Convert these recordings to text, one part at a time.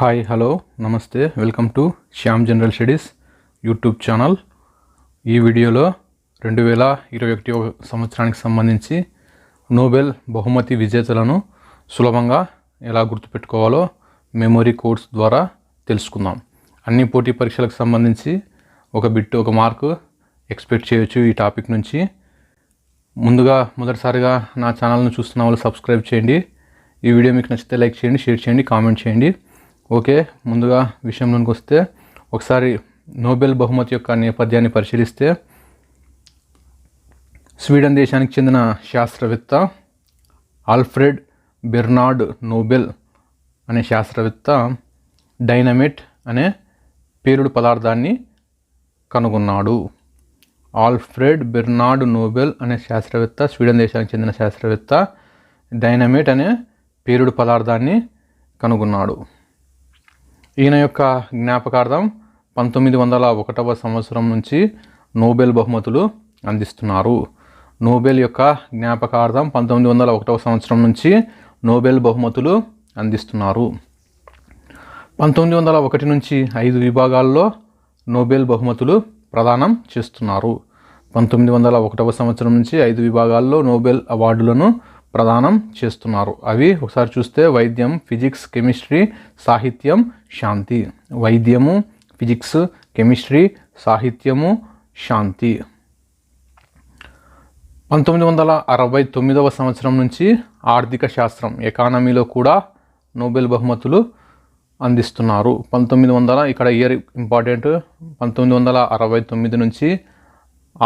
Hi hello నమస్తే welcome to Shyam general studies YouTube channel. ఈ వీడియోలో 2021 సంవత్సరానికి సంబంధించి నోబెల్ బహుమతి విజేతలను సులభంగా ఎలా గుర్తుపెట్టుకోవాలో మెమొరీ కోడ్స్ ద్వారా తెలుసుకుందాం. అన్ని పోటీ పరీక్షలకు సంబంధించి ఒక మార్కు ఎక్స్పెక్ట్ చేయొచ్చు ఈ టాపిక్ నుంచి. ముందుగా మొదటిసారిగా నా ఛానల్ను చూస్తున్న వాళ్ళు సబ్స్క్రైబ్ చేయండి. ఈ వీడియో మీకు నచ్చితే లైక్ చేయండి, షేర్ చేయండి, కామెంట్ చేయండి. ఓకే, ముందుగా విషయంలోనికి వస్తే ఒకసారి నోబెల్ బహుమతి యొక్క నేపథ్యాన్ని పరిశీలిస్తే స్వీడన్ దేశానికి చెందిన శాస్త్రవేత్త ఆల్ఫ్రెడ్ బెర్నార్డ్ నోబెల్ అనే శాస్త్రవేత్త డైనమైట్ అనే పేలుడు పదార్థాన్ని కనుగొన్నాడు. ఆల్ఫ్రెడ్ బెర్నార్డ్ నోబెల్ అనే శాస్త్రవేత్త, స్వీడన్ దేశానికి చెందిన శాస్త్రవేత్త డైనమైట్ అనే పేలుడు పదార్థాన్ని కనుగొన్నాడు. ఈయన యొక్క జ్ఞాపకార్థం 1901 సంవత్సరం నుంచి నోబెల్ బహుమతులు అందిస్తున్నారు. నోబెల్ యొక్క జ్ఞాపకార్థం 1901 సంవత్సరం నుంచి నోబెల్ బహుమతులు అందిస్తున్నారు. 1901 నుంచి 5 విభాగాల్లో నోబెల్ బహుమతులు ప్రదానం చేస్తున్నారు. 1901 సంవత్సరం నుంచి 5 విభాగాల్లో నోబెల్ అవార్డులను ప్రదానం చేస్తున్నారు. అవి ఒకసారి చూస్తే వైద్యం, ఫిజిక్స్, కెమిస్ట్రీ, సాహిత్యం, శాంతి. వైద్యము, ఫిజిక్స్, కెమిస్ట్రీ, సాహిత్యము, శాంతి. 1969 సంవత్సరం నుంచి ఆర్థిక శాస్త్రం, ఎకానమీలో కూడా నోబెల్ బహుమతులు అందిస్తున్నారు. 1900 ఇక్కడ ఇయర్ ఇంపార్టెంట్, 1969 నుంచి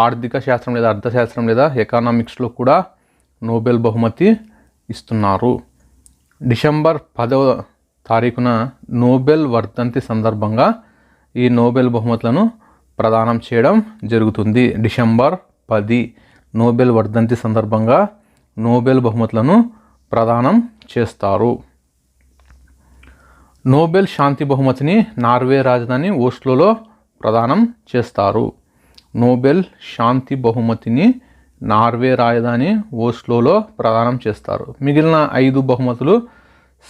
ఆర్థిక శాస్త్రం లేదా అర్థశాస్త్రం లేదా ఎకనామిక్స్లో కూడా నోబెల్ బహుమతి ఇస్తున్నారు. డిసెంబర్ 10వ తారీఖున నోబెల్ వర్ధంతి సందర్భంగా ఈ నోబెల్ బహుమతులను ప్రదానం చేయడం జరుగుతుంది. డిసెంబర్ 10 నోబెల్ వర్ధంతి సందర్భంగా నోబెల్ బహుమతులను ప్రదానం చేస్తారు. నోబెల్ శాంతి బహుమతిని నార్వే రాజధాని ఓస్లోలో ప్రదానం చేస్తారు. నోబెల్ శాంతి బహుమతిని నార్వే రాజధాని ఓస్లోలో ప్రదానం చేస్తారు. మిగిలిన 5 బహుమతులు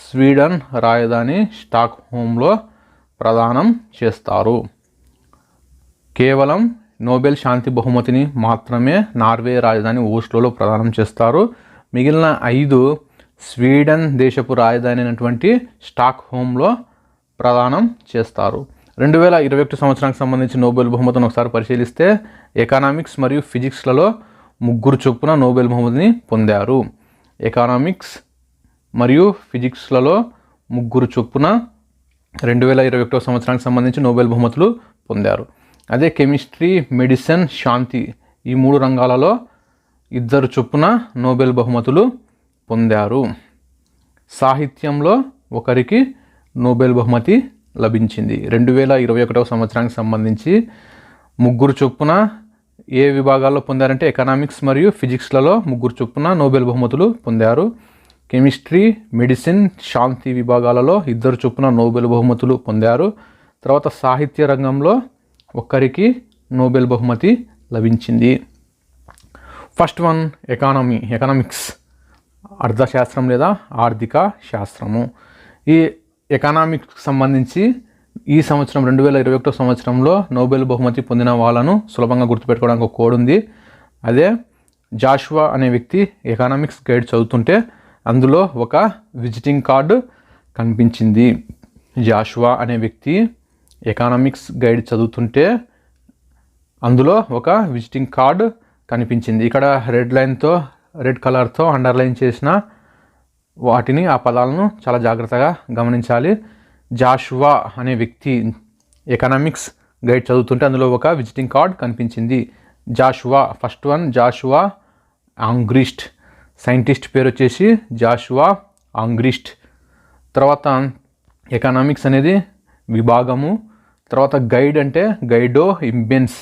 స్వీడన్ రాజధాని స్టాక్హోమ్లో ప్రదానం చేస్తారు. కేవలం నోబెల్ శాంతి బహుమతిని మాత్రమే నార్వే రాజధాని ఓస్లోలో ప్రదానం చేస్తారు. మిగిలిన 5 స్వీడన్ దేశపు రాజధాని అయినటువంటి స్టాక్హోమ్లో ప్రదానం చేస్తారు. 2021 సంవత్సరానికి సంబంధించి నోబెల్ బహుమతిని ఒకసారి పరిశీలిస్తే ఎకనామిక్స్ మరియు ఫిజిక్స్లలో 3 చొప్పున నోబెల్ బహుమతిని పొందారు. ఎకనామిక్స్ మరియు ఫిజిక్స్లలో 3 చొప్పున 2021 సంవత్సరానికి సంబంధించి నోబెల్ బహుమతులు పొందారు. అదే కెమిస్ట్రీ, మెడిసిన్, శాంతి ఈ 3 రంగాలలో 2 చొప్పున నోబెల్ బహుమతులు పొందారు. సాహిత్యంలో ఒకరికి నోబెల్ బహుమతి లభించింది. 2021 సంవత్సరానికి సంబంధించి 3 చొప్పున ఏ విభాగాల్లో పొందారంటే ఎకనామిక్స్ మరియు ఫిజిక్స్లలో 3 చొప్పున నోబెల్ బహుమతులు పొందారు. కెమిస్ట్రీ, మెడిసిన్, శాంతి విభాగాలలో 2 చొప్పున నోబెల్ బహుమతులు పొందారు. తర్వాత సాహిత్య రంగంలో ఒక్కరికి నోబెల్ బహుమతి లభించింది. ఫస్ట్ వన్ ఎకనామిక్స్, అర్థశాస్త్రం లేదా ఆర్థిక శాస్త్రము. ఈ ఎకనామిక్స్ సంబంధించి ఈ సంవత్సరం 2021 సంవత్సరంలో నోబెల్ బహుమతి పొందిన వాళ్ళను సులభంగా గుర్తుపెట్టుకోవడానికి ఒక కోడ్ ఉంది. అదే జాషువా అనే వ్యక్తి ఎకనామిక్స్ గైడ్ చదువుతుంటే అందులో ఒక విజిటింగ్ కార్డు కనిపించింది. జాషువా అనే వ్యక్తి ఎకనామిక్స్ గైడ్ చదువుతుంటే అందులో ఒక విజిటింగ్ కార్డు కనిపించింది. ఇక్కడ రెడ్ కలర్తో అండర్లైన్ చేసిన వాటిని, ఆ పదాలను చాలా జాగ్రత్తగా గమనించాలి. జాషువా అనే వ్యక్తి ఎకనామిక్స్ గైడ్ చదువుతుంటే అందులో ఒక విజిటింగ్ కార్డ్ కనిపించింది. Joshua, first one Joshua Angrist, scientist పేరు వచ్చేసి జాషువా ఆంగ్రిస్ట్. తర్వాత ఎకనామిక్స్ అనేది విభాగము. తర్వాత గైడ్ అంటే గైడో ఇంబెన్స్.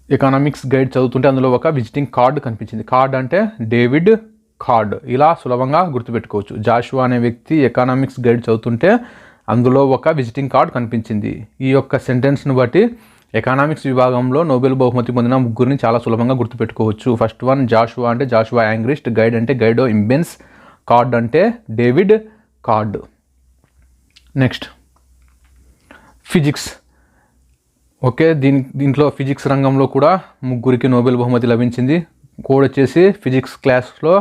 ఎకనామిక్స్ గైడ్ చదువుతుంటే అందులో ఒక విజిటింగ్ కార్డు కనిపించింది. కార్డ్ అంటే డేవిడ్ కార్డ్. ఇలా సులభంగా గుర్తుపెట్టుకోవచ్చు. జాషువా అనే వ్యక్తి ఎకనామిక్స్ గైడ్ చదువుతుంటే అందులో ఒక విజిటింగ్ కార్డ్ కనిపించింది. ఈ యొక్క సెంటెన్స్ను బట్టి ఎకనామిక్స్ విభాగంలో నోబెల్ బహుమతి పొందిన 3 చాలా సులభంగా గుర్తుపెట్టుకోవచ్చు. ఫస్ట్ వన్ జాషువా అంటే జాషువా యాంగ్రిస్ట్, గైడ్ అంటే గైడో ఇంబెన్స్, కార్డ్ అంటే David card. Next physics. Okay, దీంట్లో ఫిజిక్స్ రంగంలో కూడా ముగ్గురికి నోబెల్ బహుమతి లభించింది. కోడ్ వచ్చేసి ఫిజిక్స్ క్లాస్లో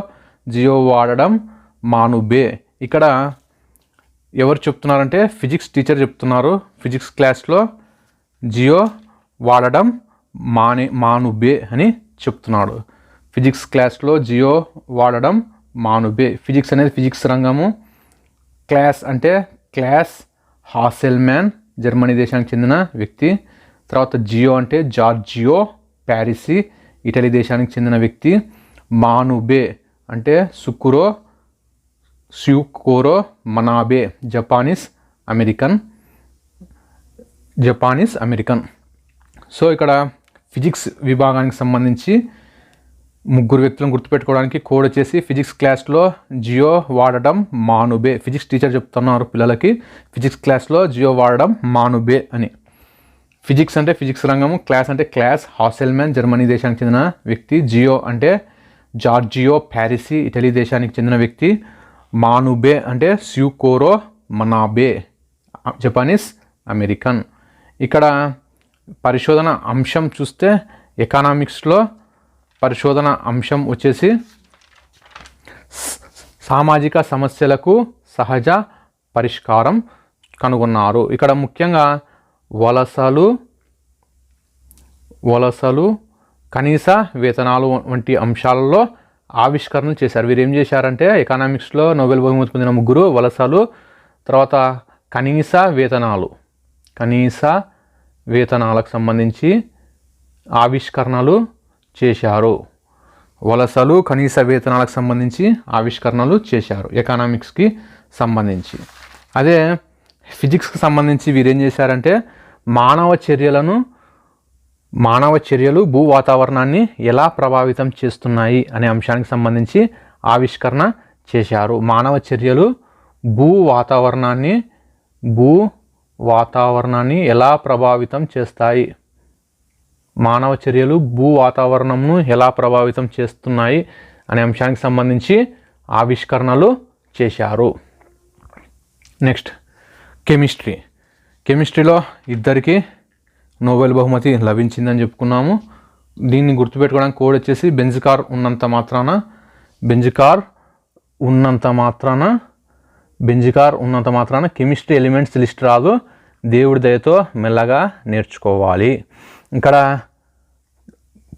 జియో వాడడం మానుబే. ఇక్కడ ఎవరు చెప్తున్నారంటే ఫిజిక్స్ టీచర్ చెప్తున్నారు. ఫిజిక్స్ క్లాస్లో జియో వాడడం మానుబే అని చెప్తున్నాడు. ఫిజిక్స్ క్లాస్లో జియో వాడడం మానుబే. ఫిజిక్స్ అనేది ఫిజిక్స్ రంగము. క్లాస్ అంటే క్లాస్ హాసెల్మ్యాన్, జర్మనీ దేశానికి చెందిన వ్యక్తి. తర్వాత జియో అంటే జార్జియో ప్యారిసి, ఇటలీ దేశానికి చెందిన వ్యక్తి. మానుబే అంటే స్యూకోరో మనాబే, జపానీస్ అమెరికన్. సో ఇక్కడ ఫిజిక్స్ విభాగానికి సంబంధించి ముగ్గురు వ్యక్తులను గుర్తుపెట్టుకోవడానికి కోడ్ వచ్చేసి ఫిజిక్స్ క్లాస్లో జియో వాడడం మానుబే. ఫిజిక్స్ టీచర్ చెప్తున్నారు పిల్లలకి ఫిజిక్స్ క్లాస్లో జియో వాడడం మానుబే అని. ఫిజిక్స్ అంటే ఫిజిక్స్ రంగము, క్లాస్ అంటే క్లాస్ హాసెల్మ్యాన్, జర్మనీ దేశానికి చెందిన వ్యక్తి. జియో అంటే జార్జియో ప్యారిసి, ఇటలీ దేశానికి చెందిన వ్యక్తి. మానుబే అంటే స్యూకోరో మనాబే, జపానీస్ అమెరికన్. ఇక్కడ పరిశోధన అంశం చూస్తే ఎకనామిక్స్లో పరిశోధన అంశం వచ్చేసి సామాజిక సమస్యలకు సహజ పరిష్కారం కనుగొన్నారు. ఇక్కడ ముఖ్యంగా వలసలు కనీస వేతనాలు వంటి అంశాలలో ఆవిష్కరణలు చేశారు. వీరు ఏం చేశారంటే ఎకనామిక్స్లో నోబెల్ బహుమతి పొందిన ముగ్గురు వలసలు, తర్వాత కనీస వేతనాలకు సంబంధించి ఆవిష్కరణలు చేశారు. వలసలు కనీస వేతనాలకు సంబంధించి ఆవిష్కరణలు చేశారు ఎకనామిక్స్కి సంబంధించి. అదే ఫిజిక్స్కి సంబంధించి వీరేం చేశారంటే మానవ చర్యలు భూ వాతావరణాన్ని ఎలా ప్రభావితం చేస్తున్నాయి అనే అంశానికి సంబంధించి ఆవిష్కరణ చేశారు. మానవ చర్యలు భూ వాతావరణాన్ని ఎలా ప్రభావితం చేస్తాయి, మానవ చర్యలు భూ వాతావరణంను ఎలా ప్రభావితం చేస్తున్నాయి అనే అంశానికి సంబంధించి ఆవిష్కరణలు చేశారు. నెక్స్ట్ కెమిస్ట్రీలో ఇద్దరికి నోబెల్ బహుమతి లభించిందని చెప్పుకున్నాము. దీన్ని గుర్తుపెట్టుకోవడానికి కోడ్ వచ్చేసి బెంజికార్ ఉన్నంత మాత్రాన కెమిస్ట్రీ ఎలిమెంట్స్ లిస్ట్ రాదు, దేవుడి దయతో మెల్లగా నేర్చుకోవాలి. ఇక్కడ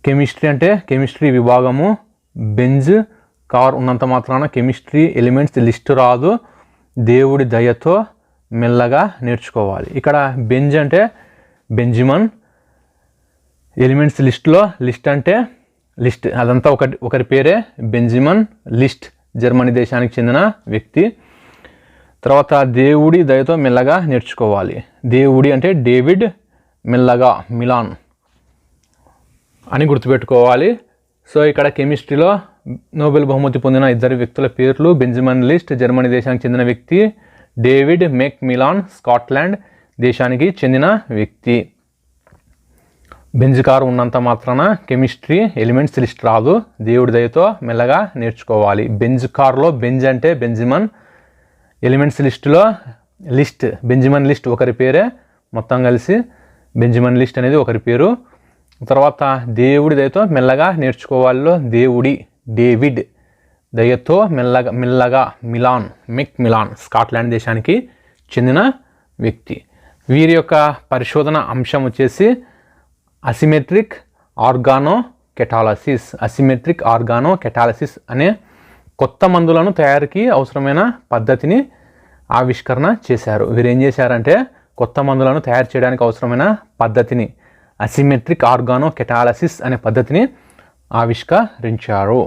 కెమిస్ట్రీ అంటే కెమిస్ట్రీ విభాగము. బెంజ్ కార్ ఉన్నంత మాత్రాన కెమిస్ట్రీ ఎలిమెంట్స్ లిస్ట్ రాదు, దేవుడి దయతో మెల్లగా నేర్చుకోవాలి. ఇక్కడ బెంజ్ అంటే బెంజమిన్, ఎలిమెంట్స్ లిస్ట్ అంటే లిస్ట్, అదంతా ఒకరి పేరే. బెంజమిన్ లిస్ట్ జర్మనీ దేశానికి చెందిన వ్యక్తి. తర్వాత దేవుడి దయతో మెల్లగా నేర్చుకోవాలి. దేవుడి అంటే డేవిడ్, మెల్లగా మిలాన్ అని గుర్తుపెట్టుకోవాలి. సో ఇక్కడ కెమిస్ట్రీలో నోబెల్ బహుమతి పొందిన ఇద్దరు వ్యక్తుల పేర్లు బెంజమిన్ లిస్ట్ జర్మనీ దేశానికి చెందిన వ్యక్తి, డేవిడ్ మెక్ మిలాన్ స్కాట్లాండ్ దేశానికి చెందిన వ్యక్తి. బెంజ్ కార్ ఉన్నంత మాత్రాన కెమిస్ట్రీ ఎలిమెంట్స్ లిస్ట్ రాదు, దేవుడి దయతో మెల్లగా నేర్చుకోవాలి. బెంజ్ కార్లో బెంజ్ అంటే బెంజమిన్, ఎలిమెంట్స్ లిస్టులో బెంజమిన్ లిస్ట్ ఒకరి పేరే, మొత్తం కలిసి బెంజమిన్ లిస్ట్ అనేది ఒకరి పేరు. తర్వాత దేవుడి దయతో మెల్లగా నేర్చుకోవాలిలో డేవిడ్ దయతో మెల్లగా మెక్ మిలాన్ స్కాట్లాండ్ దేశానికి చెందిన వ్యక్తి. వీరి యొక్క పరిశోధన అంశం వచ్చేసి అసిమెట్రిక్ ఆర్గానో కెటాలసిస్ అనే కొత్త మందులను తయారీకి అవసరమైన పద్ధతిని ఆవిష్కరణ చేశారు. వీరు ఏం చేశారంటే కొత్త మందులను తయారు చేయడానికి అవసరమైన పద్ధతిని అసిమెట్రిక్ ఆర్గానో కెటాలసిస్ అనే పద్ధతిని ఆవిష్కరించారు.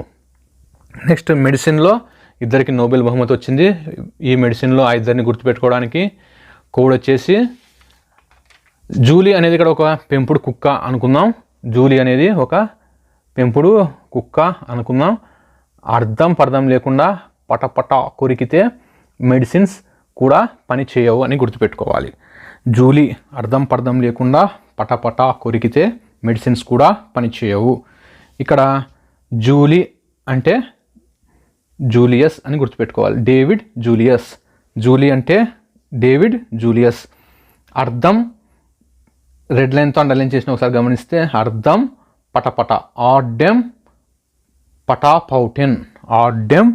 నెక్స్ట్ మెడిసిన్లో ఇద్దరికి నోబెల్ బహుమతి వచ్చింది. ఈ మెడిసిన్లో ఆ ఇద్దరిని గుర్తుపెట్టుకోవడానికి కోడ్ వచ్చేసి జూలీ అనేది ఇక్కడ ఒక పెంపుడు కుక్క అనుకుందాం. జూలీ అనేది ఒక పెంపుడు కుక్క అనుకుందాం. అర్థం పర్థం లేకుండా పటపట కొరికితే మెడిసిన్స్ కూడా పని చేయవు అని గుర్తుపెట్టుకోవాలి. జూలీ అర్థం పర్థం లేకుండా పటపట కొరికితే మెడిసిన్స్ కూడా పనిచేయవు. ఇక్కడ జూలీ అంటే జూలియస్ అని గుర్తుపెట్టుకోవాలి. డేవిడ్ జూలియస్ జూలీ అంటే డేవిడ్ జూలియస్. అర్థం రెడ్ లైన్తో అండర్లైన్ చేసిన ఒకసారి గమనిస్తే అర్థం పటపట. ఆర్డెమ్ పటాపౌటెన్. ఆర్డెమ్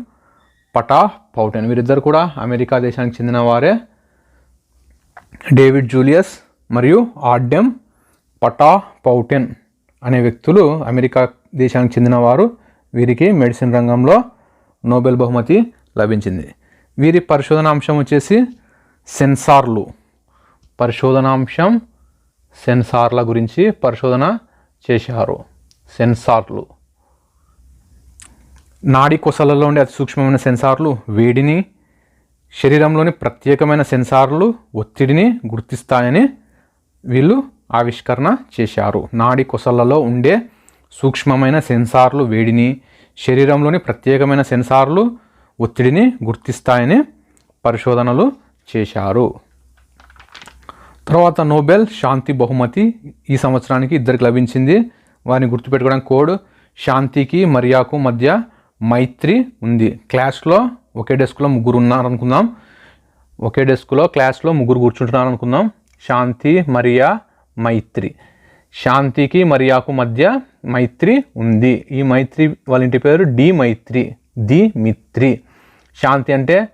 పటాపౌటెన్. వీరిద్దరు కూడా అమెరికా దేశానికి చెందిన వారే. డేవిడ్ జూలియస్ మరియు ఆర్డెమ్ పటాపౌటెన్ అనే వ్యక్తులు అమెరికా దేశానికి చెందినవారు. వీరికి మెడిసిన్ రంగంలో నోబెల్ బహుమతి లభించింది. వీరి పరిశోధనాంశం వచ్చేసి సెన్సార్లు. పరిశోధనాంశం సెన్సార్ల గురించి పరిశోధన చేశారు. సెన్సార్లు నాడీ కొసలలో ఉండే అతి సూక్ష్మమైన సెన్సార్లు వేడిని, శరీరంలోని ప్రత్యేకమైన సెన్సార్లు ఒత్తిడిని గుర్తిస్తాయని వీళ్ళు ఆవిష్కరణ చేశారు. నాడీ కొసలలో ఉండే సూక్ష్మమైన సెన్సార్లు వేడిని, శరీరంలోని ప్రత్యేకమైన సెన్సార్లు ఒత్తిడిని గుర్తిస్తాయని పరిశోధనలు చేశారు. తర్వాత నోబెల్ శాంతి బహుమతి ఈ సంవత్సరానికి ఇద్దరికి లభించింది. వారిని గుర్తుపెట్టుకోవడానికి కోడ్ శాంతికి మరియాకు మధ్య మైత్రి ఉంది. క్లాస్లో ఒకే డెస్క్లో ముగ్గురు ఉన్నారనుకుందాం. ఒకే డెస్క్లో క్లాస్లో ముగ్గురు కూర్చుంటున్నారు అనుకుందాం. శాంతి, మరియా, మైత్రి. శాంతికి మరియాకు మధ్య మైత్రి ఉంది. ఈ మైత్రి వాళ్ళ ఇంటి పేరు డి మైత్రి, ది మిత్రి. శాంతి అంటే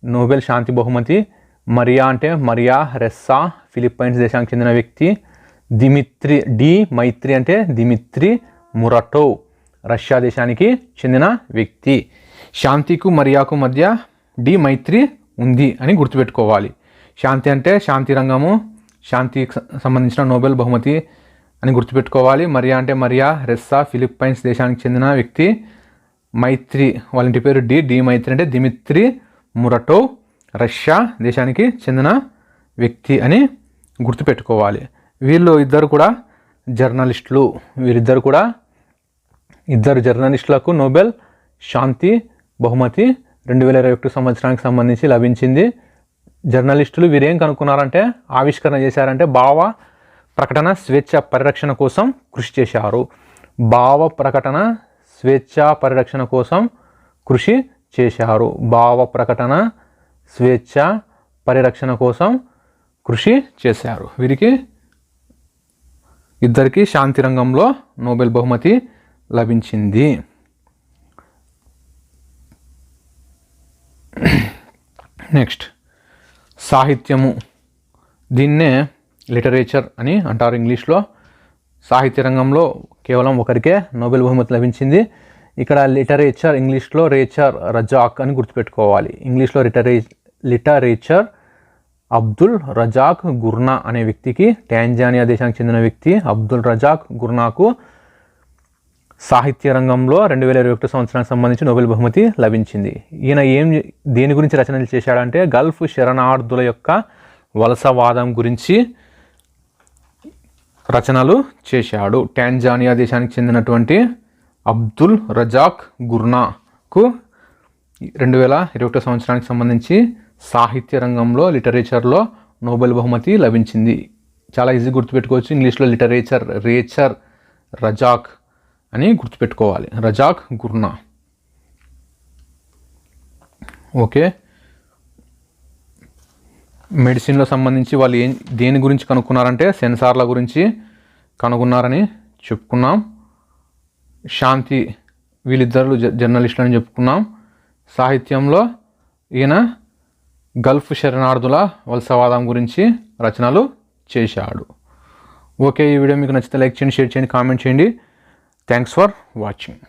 నోబెల్ శాంతి బహుమతి. మరియా అంటే మరియా రెస్సా, ఫిలిప్పైన్స్ దేశానికి చెందిన వ్యక్తి. డి మైత్రి అంటే దిమిత్రి మురటోవ్, రష్యా దేశానికి చెందిన వ్యక్తి. శాంతికు మరియాకు మధ్య డి మైత్రి ఉంది అని గుర్తుపెట్టుకోవాలి. శాంతి అంటే శాంతి రంగము, శాంతికి సంబంధించిన నోబెల్ బహుమతి అని గుర్తుపెట్టుకోవాలి. మరియా అంటే మరియా రెస్సా, ఫిలిప్పైన్స్ దేశానికి చెందిన వ్యక్తి. మైత్రి వాళ్ళ ఇంటి పేరు డి మైత్రి అంటే దిమిత్రి మురటోవ్, రష్యా దేశానికి చెందిన వ్యక్తి అని గుర్తుపెట్టుకోవాలి. వీళ్ళు ఇద్దరు కూడా జర్నలిస్టులు. వీరిద్దరు కూడా ఇద్దరు జర్నలిస్టులకు నోబెల్ శాంతి బహుమతి 2021 సంవత్సరానికి సంబంధించి లభించింది. జర్నలిస్టులు వీరేం కనుక్కున్నారంటే, ఆవిష్కరణ చేశారంటే భావ ప్రకటన స్వేచ్ఛ పరిరక్షణ కోసం కృషి చేశారు. భావ ప్రకటన స్వేచ్ఛ పరిరక్షణ కోసం కృషి చేశారు. భావ ప్రకటన స్వేచ్ఛ పరిరక్షణ కోసం కృషి చేశారు. వీరికి ఇద్దరికి శాంతి రంగంలో నోబెల్ బహుమతి లభించింది. నెక్స్ట్ సాహిత్యము. దీన్నే లిటరేచర్ అని అంటారు ఇంగ్లీష్లో. సాహిత్య రంగంలో కేవలం ఒకరికే నోబెల్ బహుమతి లభించింది. ఇక్కడ లిటరేచర్ ఇంగ్లీష్లో రేచర్ రజాక్ అని గుర్తుపెట్టుకోవాలి. ఇంగ్లీష్లో లిటరేచర్ అబ్దుల్ రజాక్ గుర్నా అనే వ్యక్తికి, టాంజానియా దేశానికి చెందిన వ్యక్తి అబ్దుల్ రజాక్ గుర్నాకు సాహిత్య రంగంలో 2021 సంవత్సరానికి సంబంధించి నోబెల్ బహుమతి లభించింది. ఈయన దేని గురించి రచనలు చేశాడంటే గల్ఫ్ శరణార్థుల యొక్క వలసవాదం గురించి రచనలు చేశాడు. టాంజానియా దేశానికి చెందినటువంటి అబ్దుల్ రజాక్ గుర్నాకు 2021 సంవత్సరానికి సంబంధించి సాహిత్య రంగంలో లిటరేచర్లో నోబెల్ బహుమతి లభించింది. చాలా ఈజీ గుర్తుపెట్టుకోవచ్చు. ఇంగ్లీష్లో లిటరేచర్ రేచర్ రజాక్ అని గుర్తుపెట్టుకోవాలి. రజాక్ గుర్నా. ఓకే. మెడిసిన్లో సంబంధించి వాళ్ళు దేని గురించి కనుక్కున్నారంటే సెన్సార్ల గురించి కనుగొన్నారని చెప్పుకున్నాం. శాంతి వీళ్ళిద్దరు జర్నలిస్టులు అని చెప్పుకున్నాం. సాహిత్యంలో ఈయన గల్ఫ్ శరణార్థుల వలసవాదం గురించి రచనలు చేశాడు. ఓకే, ఈ వీడియో మీకు నచ్చితే లైక్ చేయండి, షేర్ చేయండి, కామెంట్ చేయండి. Thanks for watching.